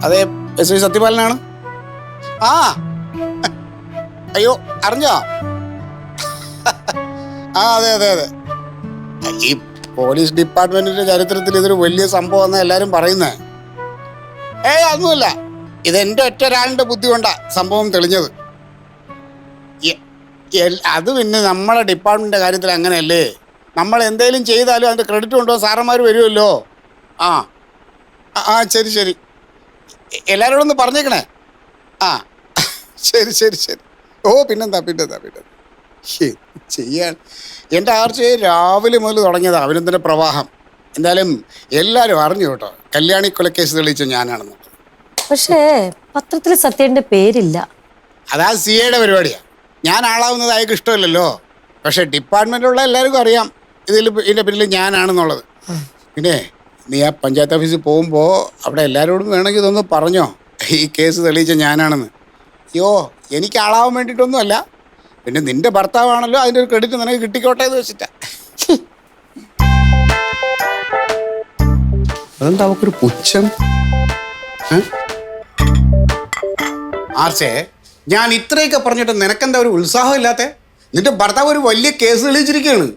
അതെ, S I സത്യപാലനാണ്. ആ അയ്യോ, അറിഞ്ഞോ? ആ അതെ അതെ അതെ. ഈ പോലീസ് ഡിപ്പാർട്ട്മെന്റിന്റെ ചരിത്രത്തിൽ ഇതൊരു വലിയ സംഭവം എന്നാ എല്ലാരും പറയുന്നേ. അതൊന്നുമില്ല, ഇതെന്റെ ഒറ്റ ഒരാളിന്റെ ബുദ്ധി കൊണ്ടാ സംഭവം തെളിഞ്ഞത്. അത് പിന്നെ നമ്മളെ ഡിപ്പാർട്ട്മെന്റിന്റെ കാര്യത്തിൽ അങ്ങനെയല്ലേ, നമ്മൾ എന്തെങ്കിലും ചെയ്താലും അതിന്റെ ക്രെഡിറ്റ് കൊണ്ടോ സാറന്മാർ വരുമല്ലോ. ആ ആ ശരി ശരി, എല്ലാവരോടും ഒന്ന് പറഞ്ഞേക്കണേ. ആ ശരി ശരി ശരി. ഓ പിന്നെന്താ ചെയ്യാൻ. എൻ്റെ ആർച്ചയെ രാവിലെ മുതൽ തുടങ്ങിയതാ അഭിനന്ദന പ്രവാഹം. എന്തായാലും എല്ലാവരും അറിഞ്ഞു കേട്ടോ, കല്യാണി കൊലക്കേസ് തെളിയിച്ച ഞാനാണെന്ന്. പക്ഷേ പത്രത്തിൽ സത്യന്റെ പേരില്ല. അതാ സി ഐയുടെ പരിപാടിയാ. ഞാൻ ആളാവുന്നത് അയാൾക്ക് ഇഷ്ടമല്ലല്ലോ. പക്ഷെ ഡിപ്പാർട്ട്മെന്റിലുള്ള എല്ലാവർക്കും അറിയാം ഇതിന്റെ പിന്നിൽ ഞാനാണെന്നുള്ളത്. പിന്നെ നീ ആ പഞ്ചായത്ത് ഓഫീസിൽ പോകുമ്പോൾ അവിടെ എല്ലാവരോടും വേണമെങ്കിൽ ഇതൊന്ന് പറഞ്ഞോ, ഈ കേസ് തെളിയിച്ച ഞാനാണെന്ന്. അയ്യോ, എനിക്ക് ആളാവാൻ വേണ്ടിയിട്ടൊന്നും അല്ല, പിന്നെ നിന്റെ ഭർത്താവാണല്ലോ, അതിൻ്റെ ഒരു ക്രെഡിറ്റ് നിനക്ക് കിട്ടിക്കോട്ടെ എന്ന് വെച്ചിട്ടാ. അതെന്താ അവക്കൊരു പുച്ഛം? ആർച്ചേ, ഞാൻ ഇത്രയൊക്കെ പറഞ്ഞിട്ട് നിനക്കെന്താ ഒരു ഉത്സാഹം ഇല്ലാത്തെ? നിന്റെ ഭർത്താവ് ഒരു വലിയ കേസ് തെളിയിച്ചിരിക്കുകയാണ്.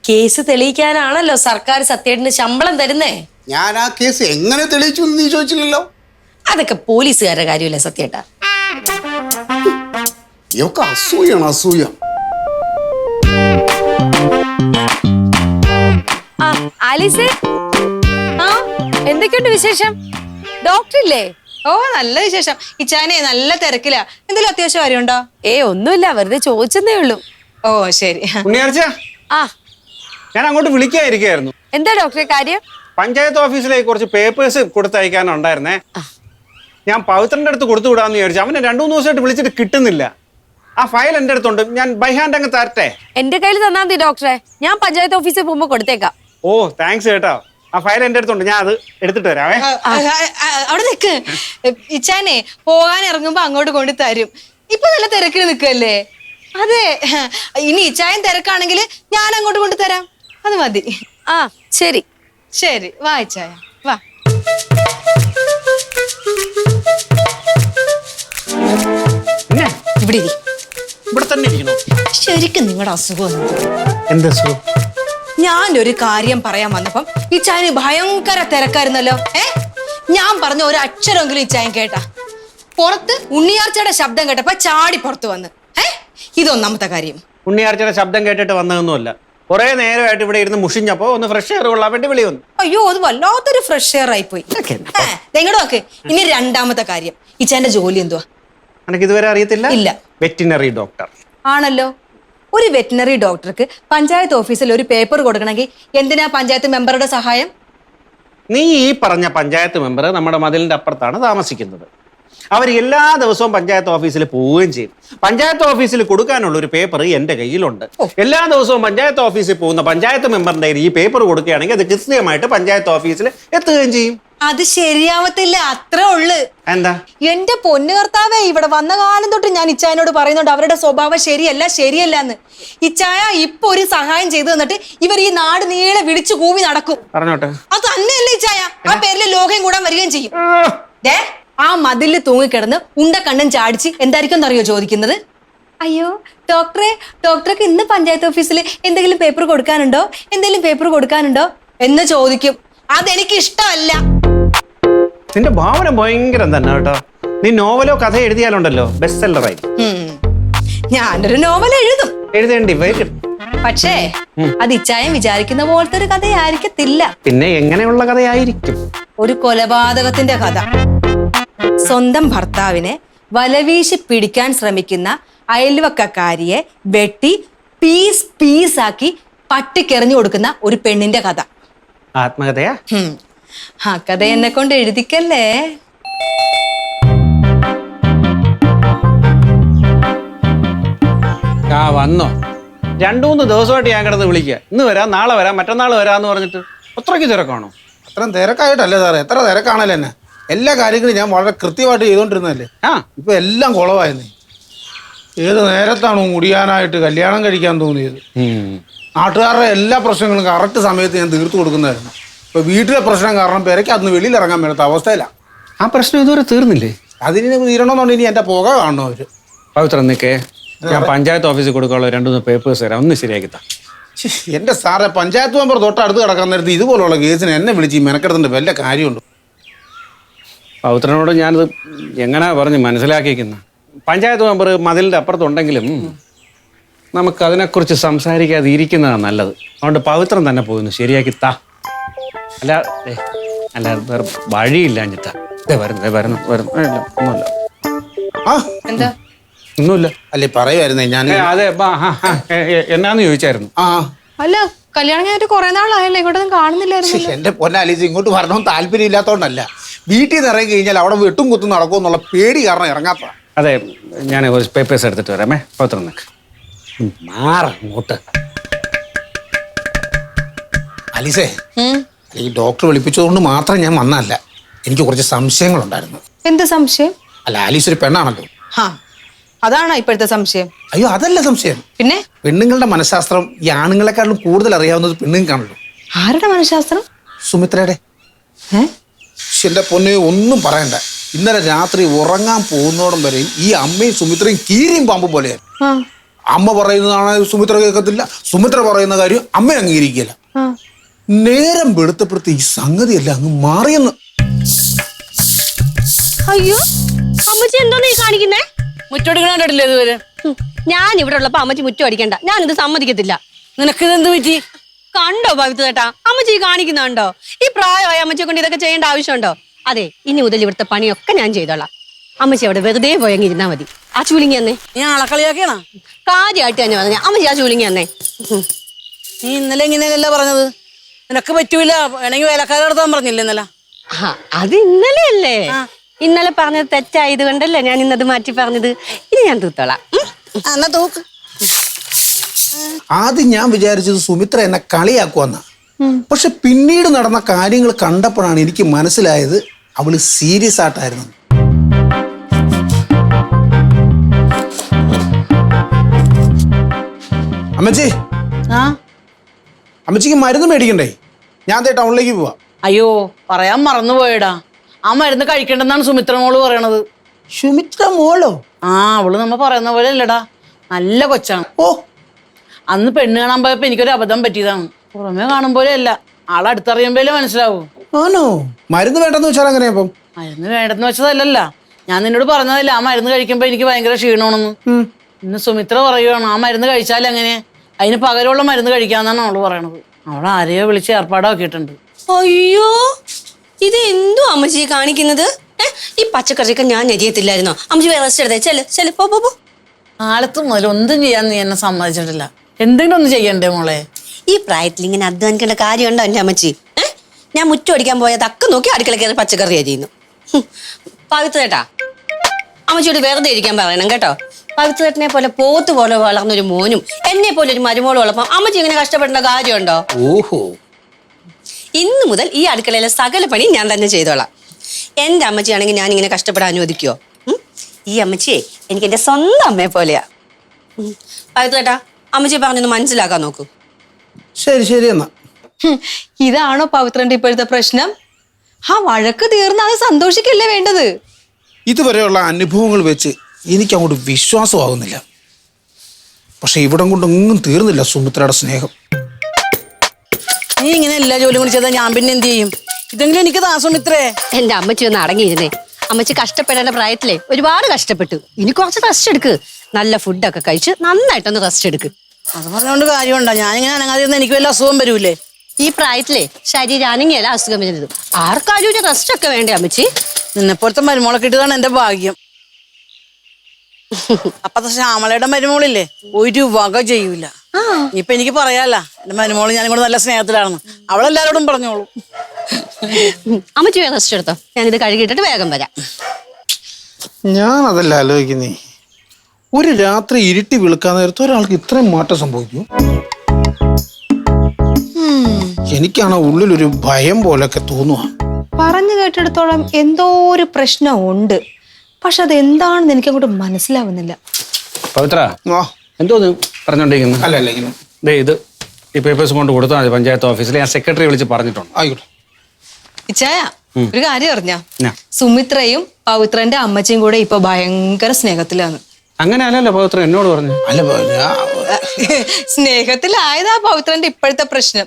കേസ് തെളിയിക്കാനാണല്ലോ സർക്കാർ സത്യേട്ടന് ശമ്പളം തരുന്നേ. ഞാൻ ആ കേസ് എങ്ങനെ തെളിയിച്ചു എന്ന് നീ ചോദിച്ചില്ലല്ലോ. അതൊക്കെ പോലീസുകാരുടെ കാര്യമല്ലേ സത്യേട്ടാ. ഇതൊക്കെ അസൂയാണ്, അസൂയ. ആലിസേ, ആ എന്തൊക്കെയുണ്ട് വിശേഷം? ഡോക്ടർ ഇല്ലേ? ഓ നല്ല വിശേഷം. ഇച്ചാനെ നല്ല തിരക്കിലാ. എന്തെങ്കിലും അത്യാവശ്യം കാര്യമുണ്ടോ? ഒന്നുമില്ല, വെറുതെ ചോദിച്ചതേ ഉള്ളൂ. ഓ ശരി. ആ ഞാൻ അങ്ങോട്ട് വിളിക്കാതിരിക്കായിരുന്നു. എന്താ ഡോക്ടറെ കാര്യം? പഞ്ചായത്ത് ഓഫീസിലേക്ക് കുറച്ച് പേപ്പേഴ്സ് കൊടുത്തയക്കാനുണ്ടായിരുന്നേ. ഞാൻ പവിത്രന്റെ അടുത്ത് കൊടുത്തു വിടാന്ന് വിചാരിച്ചു. അവനെ 2-3 ദിവസമായിട്ട് വിളിച്ചിട്ട് കിട്ടുന്നില്ല. ആ ഫയൽ എന്റെ അടുത്തുണ്ട്, ഞാൻ ബൈ ഹാൻഡ് അങ്ങ് തരട്ടെ? എന്റെ കയ്യിൽ തന്നാ മതി ഡോക്ടറെ, ഞാൻ പഞ്ചായത്ത് ഓഫീസിൽ പോകുമ്പോ കൊടുത്തേക്കാം. ഓ താങ്ക്സ് കേട്ടോ. ആ ഫയൽ എന്റെ അടുത്തുണ്ട്, ഞാൻ അത് എടുത്തിട്ട് വരാവേ. അവിടെ നിക്ക്. ഇച്ചാനെ പോകാൻ ഇറങ്ങുമ്പോ അങ്ങോട്ട് കൊണ്ട് തരും. ഇപ്പൊ നല്ല തിരക്കിൽ നിൽക്കല്ലേ? അതെ, ഇനി ഇച്ചായൻ തിരക്കാണെങ്കിൽ ഞാൻ അങ്ങോട്ട് കൊണ്ട് തരാം. അത് മതി. ആ ശരി ശരി, വാ ഇച്ചായ വാ. ഇവിടെ ഇരി. ഇവിടെ തന്നെ ഇരിക്കണോ? ശരിക്കും നിങ്ങളുടെ അസുഖം എന്താ അസുഖം? ഞാനൊരു കാര്യം പറയാൻ വന്നപ്പം ഇച്ചായന് ഭയങ്കര തിരക്കായിരുന്നല്ലോ. ഞാൻ പറഞ്ഞ ഒരു അക്ഷരമെങ്കിലും ഇച്ചായൻ കേട്ടാ? പുറത്ത് ഉണ്ണിയാർച്ചയുടെ ശബ്ദം കേട്ടപ്പോ ചാടി പുറത്ത് വന്ന്. ഇതൊന്നാമത്തെ കാര്യം. ഉണ്ണിയാർച്ചയുടെ ശബ്ദം കേട്ടിട്ട് വന്നതൊന്നുമല്ല, കുറെ നേരമായിട്ട് ഇവിടെ ഇരുന്ന് മുഷിഞ്ഞപ്പോ ഒന്ന് ഫ്രഷ് എയർ കൊള്ളാൻ വേണ്ടി വിളി വന്നു. അയ്യോ, അത് വല്ലാത്തൊരു ഫ്രഷ് എയർ ആയിപ്പോയി. എങ്ങോട്ട് നോക്ക്. ഇനി രണ്ടാമത്തെ കാര്യം, ഇച്ചാന്റെ ജോലി എന്തുവാ? എനിക്ക് ഇതുവരെ അറിയത്തില്ല. ഇല്ല. വെറ്റിനറി ഡോക്ടർ ആണല്ലോ. ഒരു വെറ്റിനറി ഡോക്ടർക്ക് പഞ്ചായത്ത് ഓഫീസിൽ ഒരു പേപ്പർ കൊടുക്കണമെങ്കിൽ എന്തിനാ പഞ്ചായത്ത് മെമ്പറുടെ സഹായം? നീ ഈ പറഞ്ഞ പഞ്ചായത്ത് മെമ്പർ നമ്മുടെ മതിലിന്റെ അപ്പുറത്താണ് താമസിക്കുന്നത്. അവർ എല്ലാ ദിവസവും പഞ്ചായത്ത് ഓഫീസിൽ പോവുകയും ചെയ്യും. പഞ്ചായത്ത് ഓഫീസിൽ കൊടുക്കാനുള്ള ഒരു പേപ്പർ എന്റെ കയ്യിലുണ്ട്. എല്ലാ ദിവസവും പഞ്ചായത്ത് ഓഫീസിൽ പോകുന്ന പഞ്ചായത്ത് മെമ്പറിന്റെ ഈ പേപ്പർ കൊടുക്കുകയാണെങ്കിൽ അത് കൃത്യമായിട്ട് പഞ്ചായത്ത് ഓഫീസിൽ എത്തുകയും ചെയ്യും. അത് ശരിയാവത്തില്ല, അത്രേ ഉള്ളു. എന്താ? എന്റെ പൊന്നു കർത്താവേ, ഇവിടെ വന്ന കാലം തൊട്ട് ഞാൻ ഇച്ചായനോട് പറയുന്നുണ്ട് അവരുടെ സ്വഭാവം ശരിയല്ല എന്ന്. ഇച്ചായ ഇപ്പൊ ഒരു സഹായം ചെയ്തു തന്നിട്ട് ഇവർ ഈ നാട് നീളെ വിളിച്ചു കൂവി നടക്കും. പറഞ്ഞോട്ടെ. അത് തന്നെയല്ലേ ഇച്ചായ? ആ പേരിൽ ലോകം കൂടാൻ വരികയും ചെയ്യും. ആ മതിലിൽ തൂങ്ങിക്കിടന്ന് ഉണ്ടക്കണ്ണും ചാടിച്ച് എന്തായിരിക്കും എന്നറിയോ ചോദിക്കുന്നത്? അയ്യോ ഡോക്ടർക്ക് ഇന്ന് പഞ്ചായത്ത് ഓഫീസിൽ എന്തെങ്കിലും പേപ്പർ കൊടുക്കാനുണ്ടോ എന്ന് ചോദിക്കും. അതെനിക്ക് ഇഷ്ടമല്ല. നിന്റെ ഭാവന ഭയങ്കരം തന്നെ കേട്ടോ. നീ നോവലോ കഥ എഴുതിയാലുണ്ടല്ലോ ബെസ്റ്റ് സെല്ലറായി. ഞാനൊരു നോവൽ എഴുതേണ്ടി വരും. പക്ഷേ അത് ഇച്ചായം വിചാരിക്കുന്ന പോലത്തെ ഒരു കഥയായിരിക്കത്തില്ല. പിന്നെ എങ്ങനെയുള്ള കഥയായിരിക്കും? ഒരു കൊലപാതകത്തിന്റെ കഥ. സ്വന്തം ഭർത്താവിനെ വലവീശി പിടിക്കാൻ ശ്രമിക്കുന്ന അയൽവക്കക്കാരിയെ വെട്ടി പീസാക്കി പട്ടിക്കെറിഞ്ഞു കൊടുക്കുന്ന ഒരു പെണ്ണിന്റെ കഥ. ആത്മകഥയാ? ആ കഥ എന്നെ കൊണ്ട് എഴുതിക്കല്ലേ. ആ വന്നോ? 2-3 ദിവസമായിട്ട് ഞാൻ കിടന്ന് വിളിക്കുക. ഇന്ന് വരാം, നാളെ വരാം, മറ്റന്നാൾ വരാന്ന് പറഞ്ഞിട്ട് അത്രയ്ക്ക് തിരക്കാണോ? അത്രയും തിരക്കായിട്ടല്ലേ സാറേ, എത്ര തിരക്കാണല്ലോ എന്നെ. എല്ലാ കാര്യങ്ങളും ഞാൻ വളരെ കൃത്യമായിട്ട് ചെയ്തോണ്ടിരുന്നല്ലേ. ഇപ്പൊ എല്ലാം കുളവായെന്നേ. ഏത് നേരത്താണോ മുടിയാനായിട്ട് കല്യാണം കഴിക്കാൻ തോന്നിയത്? നാട്ടുകാരുടെ എല്ലാ പ്രശ്നങ്ങളും കറക്റ്റ് സമയത്ത് ഞാൻ തീർത്തു കൊടുക്കുന്നതായിരുന്നു. ഇപ്പൊ വീട്ടിലെ പ്രശ്നം കാരണം പെരയ്ക്ക് അന്ന് വെളിയിൽ ഇറങ്ങാൻ മേലാത്ത അവസ്ഥയിലാണ്. ആ പ്രശ്നം ഇതുവരെ തീർന്നില്ലേ? അതിന് തീരണമെന്നുണ്ടെങ്കിൽ ഇനി എൻ്റെ പുക കാണണം അവര്. പവിത്ര നിൽക്കേ, ഞാൻ പഞ്ചായത്ത് ഓഫീസിൽ കൊടുക്കാനുള്ള 2-3 പേപ്പേഴ്സ് തരാം, ഒന്ന് ശരിയാക്കി താ. എൻ്റെ സാറേ, പഞ്ചായത്ത് മെമ്പർ തൊട്ടടുത്ത് കിടക്കാൻ നേരത്ത് ഇതുപോലുള്ള കേസിന് എന്നെ വിളിച്ച് ഈ മെനക്കെടുത്തിട്ട് വല്ല കാര്യമുണ്ട്? പവിത്രനോട് ഞാനിത് എങ്ങനെ പറഞ്ഞ് മനസ്സിലാക്കിയിരിക്കുന്ന, പഞ്ചായത്ത് മെമ്പർ മതിലിൻ്റെ അപ്പുറത്തുണ്ടെങ്കിലും നമുക്ക് അതിനെക്കുറിച്ച് സംസാരിക്കാതെ ഇരിക്കുന്നതാണ് നല്ലത്. അതുകൊണ്ട് പവിത്രം തന്നെ പോയിരുന്നു ശരിയാക്കി താ. അല്ല അല്ല വേറെ വഴിയില്ല അഞ്ചിട്ടാ. വരുന്നു ഒന്നുമില്ല. ആ എന്താ? ഒന്നുമില്ല. അല്ലേ പറയുമായിരുന്നേ ഞാൻ. അതെ എന്നാന്ന് ചോദിച്ചായിരുന്നു. ആ അല്ല, കല്യാണം കഴിഞ്ഞിട്ട് കുറെ നാളായല്ലോ, ഇങ്ങോട്ടൊന്നും കാണുന്നില്ലായിരുന്നു. എന്റെ പൊന്നാലീസ്, ഇങ്ങോട്ട് വരണമെന്ന് താല്പര്യം ഇല്ലാത്തതുകൊണ്ടല്ല, വീട്ടിൽ നിന്ന് ഇറങ്ങി കഴിഞ്ഞാൽ അവിടെ വെട്ടും കുത്തും നടക്കുമെന്നുള്ള പേടി കാരണം ഇറങ്ങാത്ത. അതെ, ഞാൻ കുറച്ച് പേപ്പേഴ്സ് എടുത്തിട്ട് വരാമേ. പവിത്രം നിൽക്ക്, മാറങ്ങോട്ട്. അലീസേ, ഈ ഡോക്ടർ വിളിപ്പിച്ചതുകൊണ്ട് മാത്രം ഞാൻ വന്നല്ല, എനിക്ക് കുറച്ച് സംശയങ്ങളുണ്ടായിരുന്നു. എന്ത് സംശയം? അല്ല, ആലീസ് ഒരു പെണ്ണാണല്ലോ. ഹാ, അതാണോ ഇപ്പോഴത്തെ സംശയം? അയ്യോ, അതല്ല സംശയം. പിന്നെ പെണ്ണുങ്ങളുടെ മനഃശാസ്ത്രം ഈ ആണുങ്ങളെക്കാളും കൂടുതൽ അറിയാവുന്നത് പെണ്ണുങ്ങൾക്കാണല്ലോ. ആരുടെ മനഃശാസ്ത്രം? സുമിത്രയുടെ. എന്റെ പൊന്നെ, ഒന്നും പറയണ്ട. ഇന്നലെ രാത്രി ഉറങ്ങാൻ പോകുന്നോടം വരെയും ഈ അമ്മയും സുമിത്രയും കീരിയും പാമ്പും പോലെയാണ്. അമ്മ പറയുന്നതാണ് സുമിത്ര കേൾക്കത്തില്ല, സുമിത്ര പറയുന്ന കാര്യം അമ്മ അംഗീകരിക്കില്ല. നേരം വെളുത്തപ്പെടുത്തി ഈ സംഗതിയല്ല അങ്ങ് മാറിയെന്ന്. അയ്യോ, അമ്മച്ചി എന്തോ നീ കാണിക്കുന്നേ? മുറ്റോടിക്കണ ഇതുവരെ ഞാൻ ഇവിടെ ഉള്ളപ്പോ അമ്മച്ചി മുറ്റം അടിക്കണ്ട, ഞാനിത് സമ്മതിക്കത്തില്ല. നിനക്കിതെന്ത് പറ്റി? കണ്ടോ പവിത്ര ചേട്ടാ, അമ്മച്ചി കാണിക്കുന്നുണ്ടോ? ഈ പ്രായമായ അമ്മച്ചിയെ കൊണ്ട് ഇതൊക്കെ ചെയ്യേണ്ട ആവശ്യമുണ്ടോ? അതെ, ഇനി മുതൽ ഇവിടുത്തെ പണിയൊക്കെ ഞാൻ ചെയ്തോളാം. അമ്മച്ചി അവിടെ വെറുതെ പോയങ്ങിരുന്നാ മതി. ആ ചൂലിങ്ങി തന്നെ നീ ആളക്കളിയാക്കണ? കാര്യമായിട്ട് തന്നെ പറഞ്ഞ അമ്മച്ചി ആ ചൂലിങ്ങി തന്നെ. നീ ഇന്നലെ ഇങ്ങനെയല്ല പറഞ്ഞത്. നിനക്ക് പറ്റൂല, വേണമെങ്കിൽ വേലക്കാരെ നടത്താൻ പറഞ്ഞില്ല ഇന്നലെ. അത് ഇന്നലെ അല്ലേ? ഇന്നലെ പറഞ്ഞത് തെറ്റായത് കൊണ്ടല്ലേ ഞാൻ ഇന്നത് മാറ്റി പറഞ്ഞത്. ഇനി ഞാൻ തൂത്തോളാം. എന്നാ തൂക്ക്. ആദ്യം ഞാൻ വിചാരിച്ചത് സുമിത്ര എന്നെ കളിയാക്കുവെന്നാ. പക്ഷെ പിന്നീട് നടന്ന കാര്യങ്ങൾ കണ്ടപ്പോഴാണ് എനിക്ക് മനസ്സിലായത് അവള് സീരിയസ് ആയിട്ടായിരുന്നു. അമ്മച്ചി, അമ്മച്ചിക്ക് മരുന്ന് മേടിക്കണ്ടേ? ഞാൻ ടൗണിലേക്ക് പോവാ. അയ്യോ, പറയാൻ മറന്നുപോയടാ. ആ മരുന്ന് കഴിക്കണ്ടെന്നാണ് സുമിത്ര മോള് പറയണത്. സുമിത്ര മോളോ? ആ, അവള് നമ്മ പറയുന്ന പോലെ അല്ലടാ, നല്ല കൊച്ചാണ്. ഓ, അന്ന് പെണ്ണ് കാണാൻ പോയപ്പോ എനിക്കൊരു അബദ്ധം പറ്റിയതാണ്. പുറമെ കാണുമ്പോലെ അല്ല, ആളടുത്തറിയുമ്പോഴേ മനസ്സിലാവൂ. ആണോ? മരുന്ന് വേണ്ടെന്ന് വെച്ചാൽ അങ്ങനെ? അപ്പം മരുന്ന് വേണ്ടെന്ന് വെച്ചതല്ലല്ല, ഞാൻ നിന്നോട് പറഞ്ഞതല്ല ആ മരുന്ന് കഴിക്കുമ്പോ എനിക്ക് ഭയങ്കര ക്ഷീണമാണെന്ന്. ഇന്ന് സുമിത്ര പറയുവാണ് ആ മരുന്ന് കഴിച്ചാൽ എങ്ങനെ, അതിന് പകരമുള്ള മരുന്ന് കഴിക്കാന്നാണ് അവള് പറയണത്. അവൾ ആരെയോ വിളിച്ച് ഏർപ്പാടാക്കിയിട്ടുണ്ട്. അയ്യോ, ഇത് എന്തോ അമ്മച്ചി കാണിക്കുന്നത്? ഈ പച്ചക്കറിയൊക്കെ ഞാൻ എരിയത്തില്ലായിരുന്നോ? അമ്മച്ചി റെസ്റ്റ് എടുത്തേ. ചെല് പോ. കാലത്ത് മുതൽ ഒന്നും ചെയ്യാൻ നീ എന്നെ സമ്മതിച്ചിട്ടില്ല. എന്തെങ്കിലും ഒന്ന് ചെയ്യണ്ടേ മോളെ? ഈ പ്രായത്തിൽ ഇങ്ങനെ അധ്വാനിക്കേണ്ട കാര്യമുണ്ടോ എന്റെ അമ്മച്ചി? ഞാൻ മുറ്റം അടിക്കാൻ പോയാൽ തക്ക നോക്കി അടുക്കള കയറി പച്ചക്കറി അരിയുന്നു. പവിത്രേട്ടാ, അമ്മച്ചിയോട് വെറുതെ ഇരിക്കാൻ പറയണം കേട്ടോ. പവിത്രേട്ടനെ പോലെ പോത്ത് പോലെ വളർന്നൊരു മോനും എന്നെ പോലെ ഒരു മരുമോളും ഉള്ളപ്പോ അമ്മച്ചി ഇങ്ങനെ കഷ്ടപ്പെടേണ്ട കാര്യമുണ്ടോ? ഓഹോ, ഇന്ന് മുതൽ ഈ അടുക്കളയിലെ സകല പണി ഞാൻ തന്നെ ചെയ്തോളാം. എന്റെ അമ്മച്ചിയാണെങ്കിൽ ഞാൻ ഇങ്ങനെ കഷ്ടപ്പെടാൻ അനുവദിക്കുവോ? ഈ അമ്മച്ചിയെ എനിക്ക് എന്റെ സ്വന്തം അമ്മയെ പോലെയാ. പവിത്രേട്ടാ, അമ്മച്ചി പറഞ്ഞൊന്ന് മനസ്സിലാക്കാൻ നോക്കൂ. ശരി എന്നാ. ഇതാണോ പവിത്രന്റെ ഇപ്പോഴത്തെ പ്രശ്നം? ആ വഴക്ക് തീർന്ന് അത് സന്തോഷിക്കല്ലേ വേണ്ടത്? ഇതുവരെയുള്ള അനുഭവങ്ങൾ വെച്ച് എനിക്ക് അങ്ങോട്ട് വിശ്വാസമാകുന്നില്ല. പക്ഷെ ഇവിടം കൊണ്ടൊന്നും തീർന്നില്ല സുമിത്രയുടെ സ്നേഹം. നീ ഇങ്ങനെ എല്ലാ ജോലിയും കൂടി ചെയ്താൽ ഞാൻ പിന്നെ എന്ത് ചെയ്യും? ഇതെങ്കിലും എനിക്ക് താ സുമിത്രേ. എന്റെ അമ്മച്ചി ഒന്ന് അടങ്ങിയിരുന്നേ. അമ്മച്ചി കഷ്ടപ്പെടേണ്ട പ്രായത്തിലെ ഒരുപാട് കഷ്ടപ്പെട്ടു. ഇനി കുറച്ച് റെസ്റ്റ് എടുക്ക്. നല്ല ഫുഡൊക്കെ കഴിച്ച് നന്നായിട്ടൊന്ന് റെസ്റ്റ് എടുക്ക്. അത് പറഞ്ഞുകൊണ്ട് കാര്യമുണ്ടോ? ഞാനിങ്ങനെ അനങ്ങാതിരുന്ന എനിക്ക് വല്ല അസുഖം വരൂലേ? ഈ പ്രായത്തിലെ ശരീരം അനങ്ങിയല്ല അസുഖം വരുന്നത്. ആർക്കാരും ഒരു റെസ്റ്റ് ഒക്കെ വേണ്ടേ അമ്മച്ചി? നിന്നെപ്പോലത്തെ മരുമോളെ കിട്ടിയതാണ് എന്റെ ഭാഗ്യം. അപ്പത്തെ ശ്യാമളയുടെ മരുമോളില്ലേ, ഒരു വക ചെയ്യൂല. ഇപ്പൊ എനിക്ക് പറയാല്ല, എന്റെ മരുമോള് ഞാനും കൂടെ നല്ല സ്നേഹത്തിലാണെന്ന് അവളെല്ലാരോടും പറഞ്ഞോളൂ. അമ്മച്ചി റെസ്റ്റ് എടുത്തോ, ഞാനിത് കഴുകിയിട്ടിട്ട് വേഗം വരാം. ഞാൻ അതല്ല ആലോചിക്കുന്നേ, ഒരു രാത്രി ഇരുട്ടി വിളിക്കാൻ നേരത്ത് ഒരാൾക്ക് ഇത്രയും മാറ്റം സംഭവിക്കും? എനിക്കാണ് ഉള്ളിലൊരു ഭയം പോലൊക്കെ തോന്നുക. പറഞ്ഞു കേട്ടിടത്തോളം എന്തോ ഒരു പ്രശ്നം ഉണ്ട്, പക്ഷെ അത് എന്താണെന്ന് എനിക്ക് അങ്ങോട്ട് മനസ്സിലാവുന്നില്ല. പവിത്ര, ആ, എന്തോ പറഞ്ഞോണ്ടിരിക്കുന്നു? അല്ല ഇങ്ങനെ ഇത് ഈ പേപ്പേഴ്സ് കൊണ്ട് കൊടുത്താൽ മതി പഞ്ചായത്ത് ഓഫീസിൽ. ഞാൻ സെക്രട്ടറി വിളിച്ച് പറഞ്ഞിട്ടുണ്ട്. ആയിക്കോട്ടെ. ഇച്ചായ, ഒരു കാര്യം അറിഞ്ഞാ എന്നാ? സുമിത്രയും പവിത്രന്റെ അമ്മച്ചിയും കൂടെ ഇപ്പൊ ഭയങ്കര സ്നേഹത്തിലാണ്. അങ്ങനെ അല്ലല്ലോ പവിത്ര എന്നോട് പറഞ്ഞു. അല്ല സ്നേഹത്തിലായതാ പവിത്രന്റെ ഇപ്പോഴത്തെ പ്രശ്നം.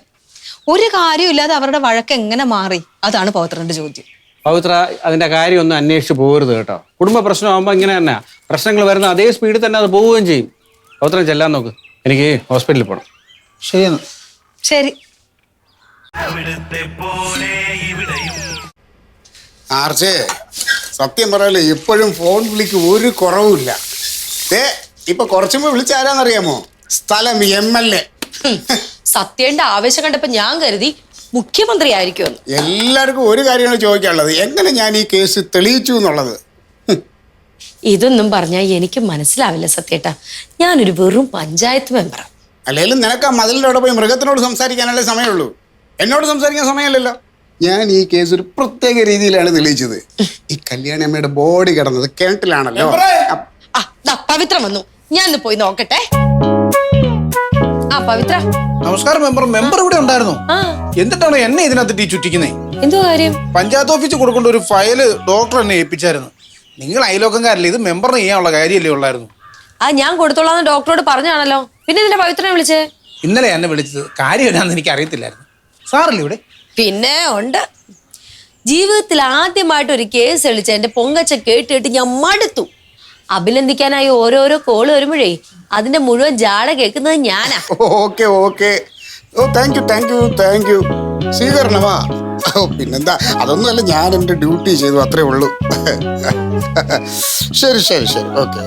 ഒരു കാര്യമില്ലാതെ അവരുടെ വഴക്ക് എങ്ങനെ മാറി, അതാണ് പവിത്രന്റെ ചോദ്യം. പവിത്ര അതിന്റെ കാര്യമൊന്നും അന്വേഷിച്ച് പോകരുത് കേട്ടോ. കുടുംബ പ്രശ്നമാകുമ്പോൾ ഇങ്ങനെ തന്നെ പ്രശ്നങ്ങൾ വരുന്ന അതേ സ്പീഡിൽ തന്നെ അത് പോവുകയും ചെയ്യും. പവിത്രം ചെല്ലാൻ നോക്ക്, എനിക്ക് ഹോസ്പിറ്റലിൽ പോകണം. ശരിയെന്ന്. ശരി. ആർച്ചേ, സത്യം പറയാലോ ഇപ്പോഴും ഫോൺ വിളിക്ക് ഒരു കുറവുമില്ല. ഇപ്പൊ കുറച്ചുമ്പോ വിളിച്ചാരാന്നറിയാമോ? സ്ഥലം MLA. സത്യന്റെ ആവേശം കണ്ടപ്പോ ഞാൻ കരുതി മുഖ്യമന്ത്രി ആയിരിക്കുമെന്ന്. എല്ലാവർക്കും ഒരു കാര്യമാണ് ചോദിക്കാനുള്ളത്, എങ്ങനെ ഞാൻ ഈ കേസ് തെളിയിച്ചു എന്നുള്ളത്. ഇതൊന്നും പറഞ്ഞാൽ എനിക്ക് മനസ്സിലാവില്ല സത്യേട്ടാ. ഞാനൊരു വെറും പഞ്ചായത്ത് മെമ്പറാണ്. അല്ലെങ്കിലും നിനക്ക് ആ മതിലിൻ്റെ അവിടെ പോയി മൃഗത്തിനോട് സംസാരിക്കാനല്ലേ സമയമുള്ളൂ, എന്നോട് സംസാരിക്കാൻ സമയമല്ലല്ലോ. ഞാൻ ഈ കേസ് ഒരു പ്രത്യേക രീതിയിലാണ് തെളിയിച്ചത്. ഈ കല്യാണി അമ്മയുടെ ബോഡി കിടന്നത് കിണറ്റിലാണല്ലോ. പവിത്ര വന്നു, ഞാൻ പോയി നോക്കട്ടെ. പവിത്ര നമസ്കാരം മെമ്പർ. മെമ്പർ ഇവിടെ ഉണ്ടായിരുന്നു. എന്നിട്ടാണ് എന്നെ ഇതിനകത്ത് ചുറ്റിക്കുന്നേ? എന്തോ കാര്യം? പഞ്ചായത്ത് ഓഫീസിൽ കൊടുക്കേണ്ട ഒരു ഫയല് ഡോക്ടർ എന്നെ ഏൽപ്പിച്ചായിരുന്നു. നിങ്ങൾ അയലോക്കംകാരല്ലേ, ഇത് മെമ്പറിന് ചെയ്യാനുള്ള കാര്യമല്ലേ ഉള്ളായിരുന്നു. ഞാൻ കൊടുത്തോളാന്ന് ഡോക്ടറോട് പറഞ്ഞാണല്ലോ, പിന്നെ ഇതിന്റെ പവിത്രനെ വിളിച്ചേ? ഇന്നലെ എന്നെ വിളിച്ചത് കാര്യം എന്നാന്ന് എനിക്ക് അറിയത്തില്ലായിരുന്നു. സാറല്ലേ ഇവിടെ? പിന്നെ ഉണ്ട്. ജീവിതത്തിൽ ആദ്യമായിട്ട് ഒരു കേസ് വിളിച്ച എന്റെ പൊങ്കച്ച കേട്ടിട്ട് ഞാൻ മടുത്തു. അഭിനന്ദിക്കാനായി ഓരോരോ കോള് വരുമ്പോഴേ അതിന്റെ മുഴുവൻ ജാട കേൾക്കുന്നത് ഞാനാ. Okay okay, oh thank you. സ്വീകരണമാ? പിന്നെന്താ, അതൊന്നുമല്ല, ഞാൻ എൻ്റെ ഡ്യൂട്ടി ചെയ്തു, അത്രേ ഉള്ളൂ. ശരി ഓക്കെ.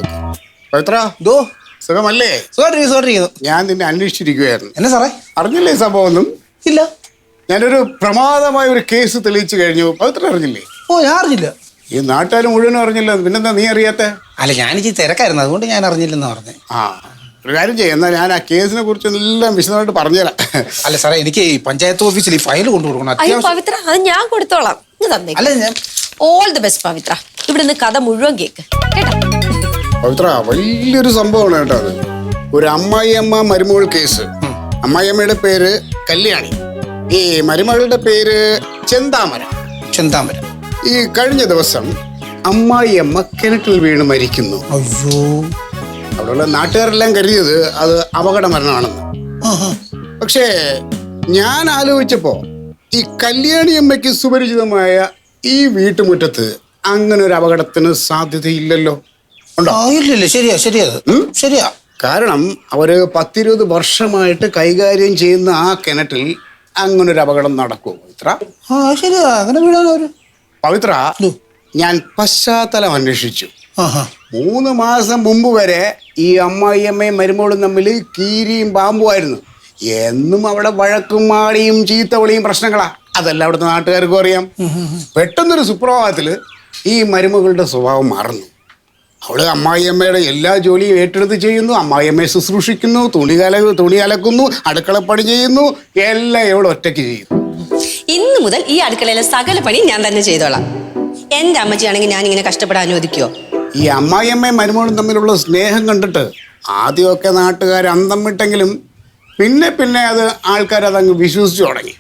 പവിത്ര, സുഖമല്ലേ? ഞാൻ നിന്നെ അന്വേഷിച്ചിരിക്കുകയായിരുന്നു. എന്നെ സാറേ അറിഞ്ഞില്ലേ സംഭവം ഒന്നും? ഇല്ല. ഞാനൊരു പ്രമാദമായ ഒരു കേസ് തെളിയിച്ചു കഴിഞ്ഞു. പവിത്ര അറിഞ്ഞില്ലേ? ഓ, ഞാൻ അറിഞ്ഞില്ല. ഈ നാട്ടുകാർ മുഴുവനും അറിഞ്ഞില്ല, പിന്നെന്താ നീ അറിയാത്ത? അല്ല, ഞാനിച്ച് തിരക്കായിരുന്നു, അതുകൊണ്ട് ഞാൻ അറിഞ്ഞില്ലെന്ന് പറഞ്ഞേ. ഒരു കാര്യം ചെയ്യാം, എന്നാൽ ഞാൻ ആ കേസിനെ കുറിച്ച് എല്ലാം വിശദമായിട്ട് പറഞ്ഞുതരാം. അല്ല സാറേ, എനിക്ക് ഈ പഞ്ചായത്ത് ഓഫീസിൽ ഈ ഫയൽ കൊണ്ടു കൊടുക്കണം. അയ്യോ പവിത്ര, അത് ഞാൻ കൊടുത്തോളാം. അല്ല, ഞാൻ ഓൾ ദി ബെസ്റ്റ് പവിത്ര. ഇവിടുന്ന് കഥ മുഴുവൻ കേക്ക് കേട്ടോ. പവിത്ര, വലിയൊരു സംഭവമാണ് കേട്ടോ അത്. ഒരു അമ്മായിയമ്മ മരുമകൾ കേസ്. അമ്മായിയമ്മയുടെ പേര് കല്യാണി, ഈ മരുമകളുടെ പേര് ചെന്താമര. ഈ കഴിഞ്ഞ ദിവസം അമ്മായിയമ്മ കിണറ്റിൽ വീണ് മരിക്കുന്നു. അയ്യോ. അവിടെയുള്ള നാട്ടുകാരെല്ലാം കരുതിയത് അത് അപകട മരണമാണെന്ന്. പക്ഷേ ഞാൻ ആലോചിച്ചപ്പോ ഈ കല്യാണിയമ്മയ്ക്ക് സുപരിചിതമായ ഈ വീട്ടുമുറ്റത്ത് അങ്ങനെ ഒരു അപകടത്തിന് സാധ്യതയില്ലല്ലോ. ഉണ്ടോ? ഇല്ല, ശരിയാ. കാരണം അവര് 10-20 വർഷമായിട്ട് കൈകാര്യം ചെയ്യുന്ന ആ കിണറ്റിൽ അങ്ങനൊരു അപകടം നടക്കുമോ പവിത്ര? ശരിയാ, അങ്ങനെ വീടാനവര്. പവിത്ര, ഞാൻ പശ്ചാത്തലം അന്വേഷിച്ചു. 3 മാസം മുമ്പ് വരെ ഈ അമ്മായിയമ്മയും മരുമോളും തമ്മിൽ കീരിയും പാമ്പുമായിരുന്നു. എന്നും അവിടെ വഴക്കും മാടിയും ചീത്തവിളിയും പ്രശ്നങ്ങളാ. അതെല്ലാം അവിടുത്തെ നാട്ടുകാർക്കും അറിയാം. പെട്ടെന്നൊരു സുപ്രഭാതത്തില് ഈ മരുമകളുടെ സ്വഭാവം മാറുന്നു. അവള് അമ്മായിയമ്മയുടെ എല്ലാ ജോലിയും ഏറ്റെടുത്ത് ചെയ്യുന്നു, അമ്മായിയമ്മയെ ശുശ്രൂഷിക്കുന്നു, തുണി അലക്കുന്നു, അടുക്കളപ്പണി ചെയ്യുന്നു, എല്ലാം ഇവൾ ഒറ്റയ്ക്ക് ചെയ്യുന്നു. ഇന്ന് മുതൽ ഈ അടുക്കളയിലെ സകല പണി ഞാൻ തന്നെ ചെയ്തോളാം. എന്റെ അമ്മച്ചിയാണെങ്കിൽ ഞാൻ ഇങ്ങനെ കഷ്ടപ്പെടാൻ അനുവദിക്കുവോ? ഈ അമ്മായിയമ്മയും മരുമോളും തമ്മിലുള്ള സ്നേഹം കണ്ടിട്ട് ആദ്യമൊക്കെ നാട്ടുകാർ അന്തം വിട്ടെങ്കിലും പിന്നെ അത് ആൾക്കാർ അതങ്ങ് വിശ്വസിച്ചു തുടങ്ങി.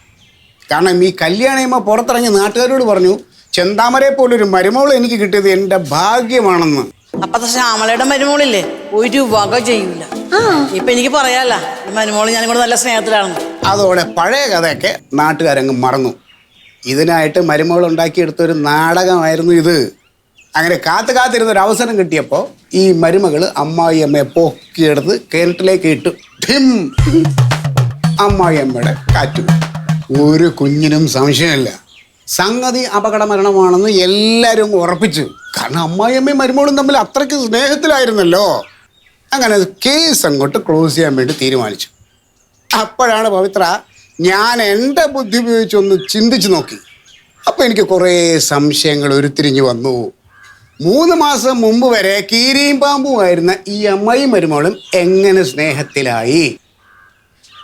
കാരണം ഈ കല്യാണിയമ്മ പുറത്തിറങ്ങി നാട്ടുകാരോട് പറഞ്ഞു, ചെന്താമരയെ പോലൊരു മരുമോൾ എനിക്ക് കിട്ടിയത് എൻ്റെ ഭാഗ്യമാണെന്ന്. അപ്പത്തെ ശ്യാമളയുടെ മരുമോളില്ലേ, ഒരു വക ചെയ്യൂല. ഇപ്പൊ എനിക്ക് പറയാല്ല, മരുമോള് ഞാനും കൂടെ നല്ല സ്നേഹത്തിലാണെന്ന്. അതോടെ പഴയ കഥയൊക്കെ നാട്ടുകാരങ്ങ് മറന്നു. ഇതിനായിട്ട് മരുമകൾ ഉണ്ടാക്കിയെടുത്തൊരു നാടകമായിരുന്നു ഇത്. അങ്ങനെ കാത്തിരുന്നൊരു അവസരം കിട്ടിയപ്പോൾ ഈ മരുമകൾ അമ്മായിയമ്മയെ പൊക്കിയെടുത്ത് കിണറ്റിലേക്ക് ഇട്ടു. ഠിം! അമ്മായിയമ്മയുടെ കാറ്റു. ഒരു കുഞ്ഞിനും സംശയമില്ല, സംഗതി അപകട മരണമാണെന്ന് എല്ലാവരും ഉറപ്പിച്ചു. കാരണം അമ്മായിയമ്മയും മരുമോളും തമ്മിൽ അത്രയ്ക്ക് സ്നേഹത്തിലായിരുന്നല്ലോ. അങ്ങനെ കേസ് അങ്ങോട്ട് ക്ലോസ് ചെയ്യാൻ വേണ്ടി തീരുമാനിച്ചു. അപ്പോഴാണ് പവിത്ര, ഞാൻ എൻ്റെ ബുദ്ധി ഉപയോഗിച്ചൊന്ന് ചിന്തിച്ചു നോക്കി. അപ്പോൾ എനിക്ക് കുറേ സംശയങ്ങൾ ഉരുത്തിരിഞ്ഞു വന്നു. 3 മാസം മുമ്പ് വരെ കീരിയും പാമ്പുമായിരുന്ന ഈ അമ്മായിയും മരുമോളും എങ്ങനെ സ്നേഹത്തിലായി?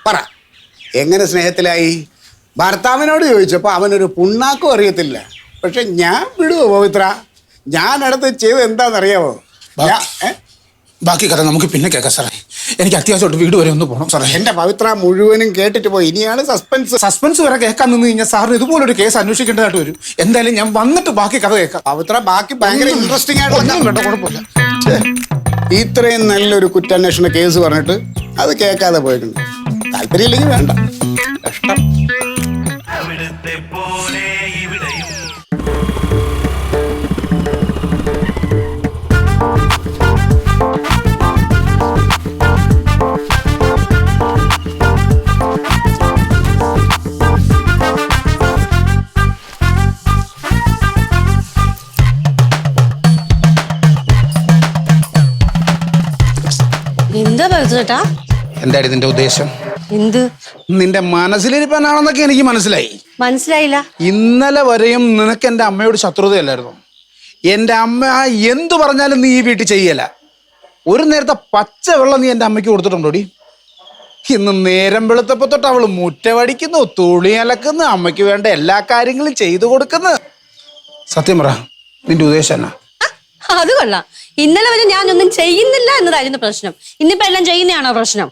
പറ, എങ്ങനെ സ്നേഹത്തിലായി? ഭർത്താവിനോട് ചോദിച്ചപ്പോൾ അവനൊരു പുണ്ണാക്കും അറിയത്തില്ല. പക്ഷെ ഞാൻ വിടുവോ പവിത്ര? ഞാൻ അടുത്ത് ചെയ്ത് എന്താണെന്നറിയാമോ? ബാക്കി കഥ നമുക്ക് പിന്നെ കേൾക്കാം സാറേ. എനിക്ക് അത്യാവശ്യമായിട്ട് വീട് വരെ ഒന്ന് പോകണം സാറേ. എന്റെ പവിത്ര മുഴുവനും കേട്ടിട്ട് പോയി. ഇനിയാണ് സസ്പെൻസ്. സസ്പെൻസ് വരെ കേൾക്കാൻ നിന്ന് കഴിഞ്ഞാൽ സാറിന് ഇതുപോലൊരു കേസ് അന്വേഷിക്കേണ്ടതായിട്ട് വരും. എന്തായാലും ഞാൻ വന്നിട്ട് ബാക്കി കഥ കേൾക്കാം. പവിത്ര ബാക്കി ഭയങ്കര ഇൻട്രസ്റ്റിംഗ് ഒന്നും ആയിട്ട് വേണ്ട, കുഴപ്പമില്ല. ഇത്രയും നല്ലൊരു കുറ്റാന്വേഷണ കേസ് പറഞ്ഞിട്ട് അത് കേൾക്കാതെ പോയിട്ടുണ്ട്. താല്പര്യമില്ലെങ്കിൽ വേണ്ട. കഷ്ടം. എന്താ പവിത്രേട്ടാ? എന്താടി നിന്റെ ഉദ്ദേശം? എന്ത്? നിന്റെ മനസ്സിലിരിപ്പാനാണെന്നൊക്കെ എനിക്ക് മനസ്സിലായി. മനസ്സിലായില്ല. ഇന്നലെ വരെയും നിനക്ക് എൻ്റെ അമ്മയോട് ശത്രുതയല്ലായിരുന്നു. എൻ്റെ അമ്മ എന്തു പറഞ്ഞാലും നീ ഈ വീട്ടിൽ ചെയ്യല. ഒരു നേരത്തെ പച്ചവെള്ളം നീ എൻ്റെ അമ്മയ്ക്ക് കൊടുത്തിട്ടുണ്ടോടി? ഇന്ന് നേരം വെളുത്തപ്പോ തൊട്ട് അവള് മുറ്റവടിക്കുന്നു, തുണി അലക്കുന്നു, അമ്മയ്ക്ക് വേണ്ട എല്ലാ കാര്യങ്ങളും ചെയ്തു കൊടുക്കുന്നു. സത്യം പറ, നിന്റെ ഉദ്ദേശം എന്നാ? അത് കൊള്ളാം. ഇന്നലെ വരെ ഞാനൊന്നും ചെയ്യുന്നില്ല എന്നതായിരുന്നു പ്രശ്നം. ഇന്നിപ്പോ എല്ലാം ചെയ്യുന്നതാണോ പ്രശ്നം?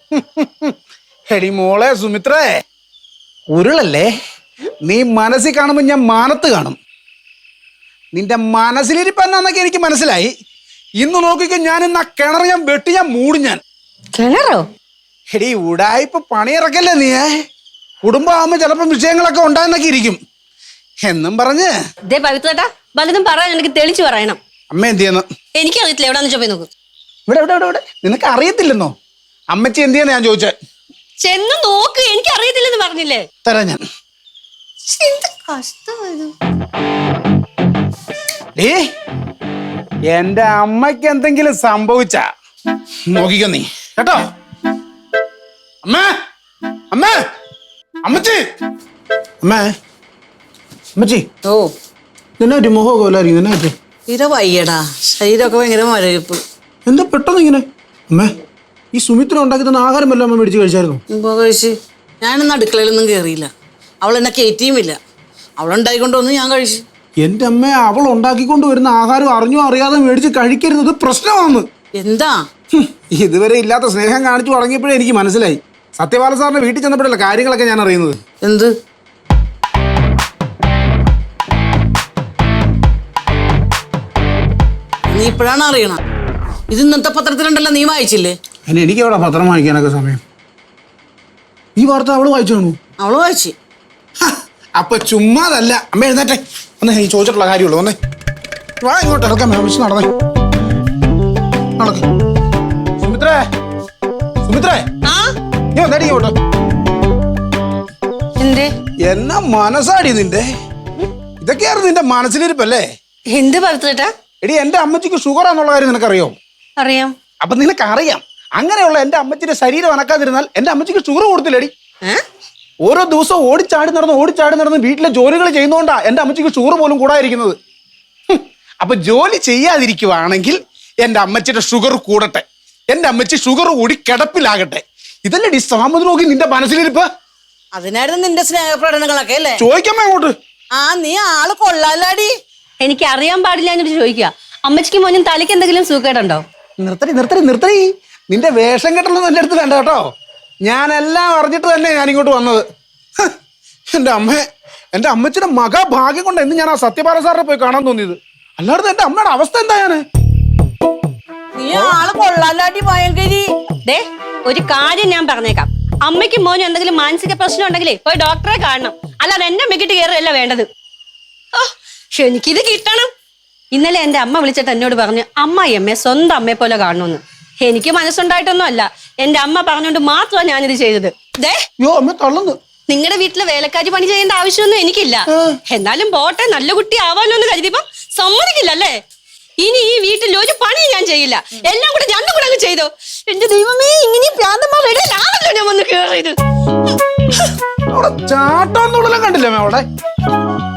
എടി മോളെ സുമിത്രേ, ഉരുളല്ലേ നീ മനസ്സിൽ കാണുമ്പോ ഞാൻ മാനത്ത് കാണും. നിന്റെ മനസ്സിലിരിപ്പെന്നൊക്കെ എനിക്ക് മനസ്സിലായി. ഇന്ന് നോക്കിക്കോ, ഞാൻ ഇന്ന് ആ കിണർ ഞാൻ വെട്ടി ഞാൻ മൂടും. ഞാൻ കിണറോ? എടി ഉടായിപ്പ് പണിയിറക്കല്ലേ നീ. കുടുംബമാകുമ്പോ ചിലപ്പോ വിഷയങ്ങളൊക്കെ ഉണ്ടായെന്നൊക്കെ ഇരിക്കും എന്നും പറഞ്ഞ്. ഇതേ പവിത്രേട്ടാ, വല്ലതും പറയാൻ എനിക്ക് തെളിച്ചു പറയണം. അമ്മ എന്ത് ചെയ്യുന്നു? എനിക്കറിയത്തില്ല. എവിടാന്ന് ചോദിച്ചു നോക്കും. ഇവിടെ ഇവിടെ ഇവിടെ ഇവിടെ നിനക്ക് അറിയത്തില്ലെന്നോ? അമ്മച്ചി എന്ത് ചെയ്യാന്ന് ഞാൻ ചോദിച്ചേ. ചെന്ന് നോക്ക്. എനിക്ക് അറിയത്തില്ലെന്ന് പറഞ്ഞില്ലേ? തരാം ഞാൻ. എന്ത് കഷ്ടമായത്. എന്റെ അമ്മയ്ക്ക് എന്തെങ്കിലും സംഭവിച്ച നോക്കിക്കോ നീ കേട്ടോ. അമ്മ അമ്മ അമ്മച്ചി അമ്മേ അമ്മച്ചി. ഓ, നിന്നെ ഒരു മുഖമൊക്കെ വല്ലായിരിക്കും. നിന്നെ പറ്റി തീരെ വയ്യടാ, ശരീരമൊക്കെ ഭയങ്കര മരവിപ്പ്. എന്താ പെട്ടെന്ന് ഇങ്ങനെ? അമ്മേ, ഈ സുമിത്ര ഉണ്ടാക്കി തന്ന ആഹാരം വല്ലതും അമ്മ മേടിച്ച് കഴിച്ചായിരുന്നു? മുമ്പ് കഴിച്ച് ഞാനിന്ന് അടുക്കളയിലൊന്നും കയറിയില്ല. അവൾ എന്നെ കയറ്റിയുമില്ല. അവളുണ്ടായിക്കൊണ്ടൊന്നും ഞാൻ കഴിച്ചു. എന്റെ അമ്മ, അവൾ ഉണ്ടാക്കിക്കൊണ്ട് വരുന്ന ആഹാരം അറിഞ്ഞോ അറിയാതെ മേടിച്ച് കഴിക്കരുത്, പ്രശ്നമാണ്. എന്താ? ഇതുവരെ ഇല്ലാത്ത സ്നേഹം കാണിച്ചു തുടങ്ങിയപ്പോഴേ എനിക്ക് മനസ്സിലായി. സത്യപാല സാറിന്റെ വീട്ടിൽ ചെന്നപ്പോഴല്ല കാര്യങ്ങളൊക്കെ ഞാൻ അറിയുന്നത്. എന്ത്? നീ ഇപ്പോഴാണ് അറിയണം. ഇത് ഇന്നത്തെ പത്രത്തിലുണ്ടല്ലോ, നീ വായിച്ചില്ലേ? അതിന് എനിക്ക് അവിടെ പത്രം വായിക്കാനൊക്കെ സമയം. ഈ വാർത്ത അവള് വായിച്ചു കാണൂ? അവള് വായിച്ചു. അപ്പൊ ചുമ്മാതല്ല. അമ്മ എഴുന്നേറ്റെ, ഒന്ന് ഈ ചോദിച്ചിട്ടുള്ള കാര്യമുള്ളൂ. വന്നേ, വാ ഇങ്ങോട്ട് ഇറക്കാം. മേമിച്ച് നടന്നേ, നടക്ക. സുമിത്രേ, സുമിത്രേ, നീ വന്നേടി ഇങ്ങോട്ട്. എന്തേ? എന്നാ മനസ്സാടി നിന്റെ? ഇതൊക്കെയായിരുന്നു നിന്റെ മനസ്സിലിരിപ്പല്ലേ? എന്ത് പവിത്രേട്ടാ? എടി, എന്റെ അമ്മച്ചിക്ക് ഷുഗറാന്നുള്ള കാര്യം നിനക്കറിയോ? അറിയാം. അപ്പൊ നിനക്കറിയാം, അങ്ങനെയുള്ള എന്റെ അമ്മച്ചിന്റെ ശരീരം അനക്കാതിരുന്നാൽ എന്റെ അമ്മച്ചിക്ക് ഷുഗർ കൊടുത്തില്ലേടി? ഓരോ ദിവസവും ഓടിച്ചാടി നടന്ന് വീട്ടിലെ ജോലികൾ ചെയ്യുന്നോണ്ടാ എന്റെ അമ്മച്ചിക്ക് ഷുഗർ പോലും കൂടാതിരിക്കുന്നത്. അപ്പൊ ജോലി ചെയ്യാതിരിക്കുവാണെങ്കിൽ എന്റെ അമ്മച്ചിയുടെ ഷുഗർ കൂടട്ടെ, എന്റെ അമ്മച്ചി ഷുഗർ കൂടി കിടപ്പിലാകട്ടെ. ഇതല്ലേ സാമുദ്രോഗി നിന്റെ മനസ്സിലിരിപ്പ്? അതിനായിരുന്നു നിന്റെ സ്നേഹപ്രകടനങ്ങളൊക്കെ അല്ലേ? ചോദിക്കാമോ അങ്ങോട്ട്? ആ, നീ ആള് കൊള്ളാലാടി. എനിക്ക് അറിയാൻ പാടില്ല എന്നിട്ട് ചോദിക്കുക. അമ്മച്ചിക്ക് മോനും തലയ്ക്ക് എന്തെങ്കിലും സുഖേടുണ്ടോ? നിർത്തടി. നിന്റെ വേഷം കെട്ടലൊന്നും എന്റെ അടുത്ത് വേണ്ട കേട്ടോ. ഞാനെല്ലാം അറിഞ്ഞിട്ട് തന്നെ ഞാൻ ഇങ്ങോട്ട് വന്നത്. എന്റെ അമ്മച്ചിയുടെ മഹാഭാഗ്യം കൊണ്ട് എന്ന് ഞാൻ ആ സത്യപാല സാറിനെ പോയി കാണാൻ തോന്നിയത്. അല്ലാതെ എന്റെ അമ്മയുടെ അവസ്ഥ എന്താ? നീ ആള് കൊള്ളാലാടി ഭയങ്കരി. ദേ, ഒരു കാര്യം ഞാൻ പറഞ്ഞേക്കാം. അമ്മയ്ക്കും മോനും എന്തെങ്കിലും മാനസിക പ്രശ്നം ഉണ്ടെങ്കിലേ പോയി ഡോക്ടറെ കാണണം. അല്ലാതെ എന്റെ അമ്മയ്ക്കിട്ട് കയറുകയല്ല വേണ്ടത്. എനിക്കിത് കിട്ടണം. ഇന്നലെ എന്റെ അമ്മ വിളിച്ചിട്ട് എന്നോട് പറഞ്ഞു അമ്മായിയമ്മയെ സ്വന്തം അമ്മയെ പോലെ കാണണമെന്ന്. എനിക്ക് മനസ്സുണ്ടായിട്ടൊന്നും അല്ല, എന്റെ അമ്മ പറഞ്ഞുകൊണ്ട് മാത്രമാണ് ഞാനിത് ചെയ്തത്. ദേ, നിങ്ങളുടെ വീട്ടിലെ വേലക്കാരി പണി ചെയ്യേണ്ട ആവശ്യമൊന്നും എനിക്കില്ല. എന്നാലും പോട്ടെ, നല്ല കുട്ടി ആവാലോ എന്ന് കരുതിയപ്പോ സമ്മതിക്കില്ല അല്ലേ? ഇനി ഈ വീട്ടിൽ ഒരു പണി ഞാൻ ചെയ്യില്ല. എല്ലാം കൂടെ രണ്ടും കൂടെ അങ്ങ് ചെയ്തോ. എന്റെ ദൈവമേ, ഇങ്ങനെ പ്രാന്തമാണല്ലോ ഞാൻ വന്ന് കേറിയത്. കണ്ടില്ലേ അവിടെ?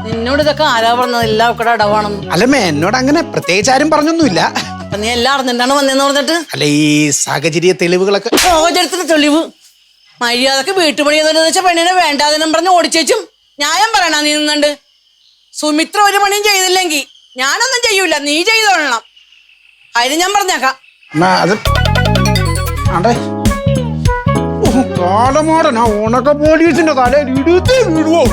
നിന്നോട് ഇതൊക്കെ ആരാ പറഞ്ഞത്? എല്ലാം ഒക്കെ അടവാണെന്ന്. അല്ലമ്മേ, എന്നോട് അങ്ങനെ പ്രത്യേകിച്ച് ആരും പറഞ്ഞൊന്നുമില്ല. അപ്പൊ നീ എല്ലാം അറിഞ്ഞിട്ടാണ് വന്നേന്ന് പറഞ്ഞിട്ട്? അല്ല, ഈ സാഹചര്യ തെളിവുകളൊക്കെ. സാഹചര്യത്തിന് തെളിവ്? മര്യാദക്ക് വീട്ടുപണി എന്ന് വെച്ചാൽ പെണ്ണിനെ വേണ്ടാതിനും പറഞ്ഞ് ഓടിച്ചേച്ചും ന്യായം പറയണ നീ നിന്നുണ്ട്. സുമിത്ര ഒരു പണിയും ചെയ്തില്ലെങ്കിൽ ഞാനൊന്നും ചെയ്യൂല, നീ ചെയ്തോളണം. അതിന് ഞാൻ പറഞ്ഞേക്കാം. കാലമാടൻ ആ ഉണക്ക പോലീസിന്റെ കലയിൽ ഇടുത്തി വിടുവോ